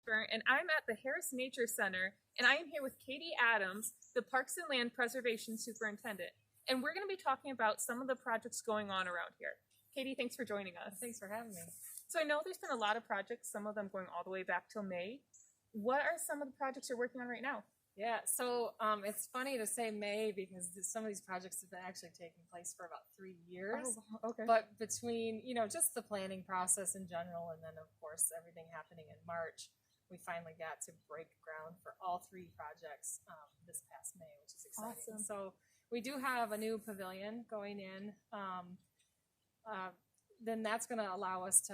And I'm at the Harris Nature Center, and I am here with Katie Adams, the Parks and Land Preservation Superintendent. And we're going to be talking about some of the projects going on around here. Katie, thanks for joining us. Thanks for having me. So I know there's been a lot of projects, some of them going all the way back till May. What are some of the projects you're working on right now? Yeah, so it's funny to say May because some of these projects have been actually taking place for about 3 years. Oh, okay. But between, just the planning process in general and then, of course, everything happening in March, we finally got to break ground for all 3 projects this past May, which is exciting. Awesome. So we do have a new pavilion going in. Then that's going to allow us to,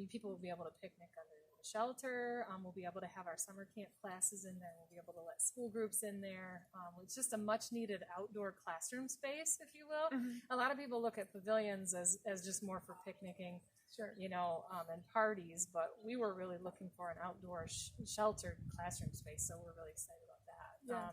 people will be able to picnic under the shelter. We'll be able to have our summer camp classes in there. We'll be able to let school groups in there. It's just a much needed outdoor classroom space, if you will. Mm-hmm. A lot of people look at pavilions as just more for picnicking, Sure. and parties, but we were really looking for an outdoor sheltered classroom space, so we're really excited about that. Yeah.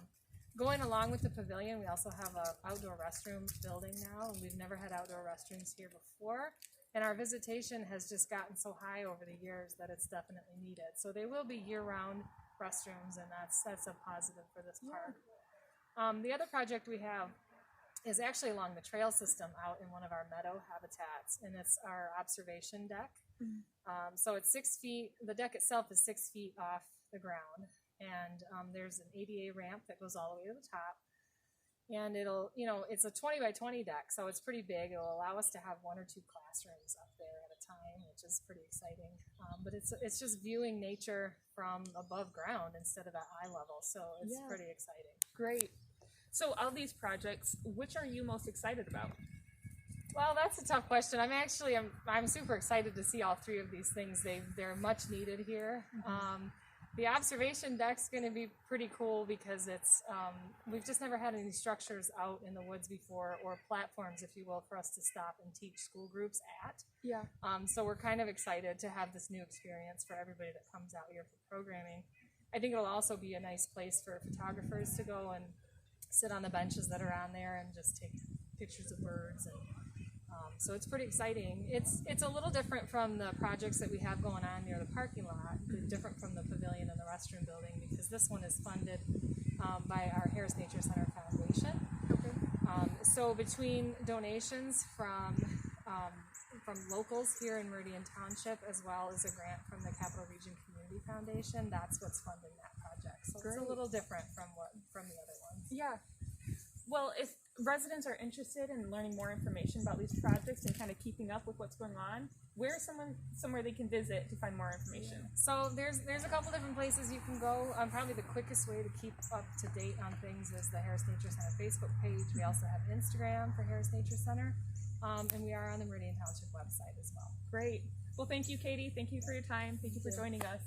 Going along with the pavilion, we also have an outdoor restroom building now. We've never had outdoor restrooms here before, and our visitation has just gotten so high over the years that it's definitely needed. So they will be year-round restrooms, and that's a positive for this park. The other project we have is actually along the trail system out in one of our meadow habitats, and it's our observation deck. Mm-hmm. So it's 6 feet, the deck itself is 6 feet off the ground, and there's an ADA ramp that goes all the way to the top, and it's a 20 by 20 deck, so it's pretty big. It'll allow us to have 1 or 2 classrooms up there at a time, which is pretty exciting, but it's just viewing nature from above ground instead of at eye level, so it's pretty exciting. Great. So of these projects, which are you most excited about? Well, that's a tough question. I'm super excited to see all 3 of these things. They're much needed here. Mm-hmm. The observation deck's going to be pretty cool because it's we've just never had any structures out in the woods before, or platforms, if you will, for us to stop and teach school groups at. Yeah. So we're kind of excited to have this new experience for everybody that comes out here for programming. I think it'll also be a nice place for photographers to go and sit on the benches that are on there and just take pictures of birds, and so it's pretty exciting. It's a little different from the projects that we have going on near the parking lot, different from the pavilion and the restroom building, because this one is funded by our Harris Nature Center Foundation. Okay. So between donations from locals here in Meridian Township, as well as a grant from the Capital Region Community Foundation, that's what's funding that project. So Great. It's a little different from the other ones. Yeah. Well, if residents are interested in learning more information about these projects and kind of keeping up with what's going on, where's somewhere they can visit to find more information? So there's a couple different places you can go. Probably the quickest way to keep up to date on things is the Harris Nature Center Facebook page. We also have Instagram for Harris Nature Center, and we are on the Meridian Township website as well. Great. Well, thank you, Katie. Thank you for your time. Thank you for joining us.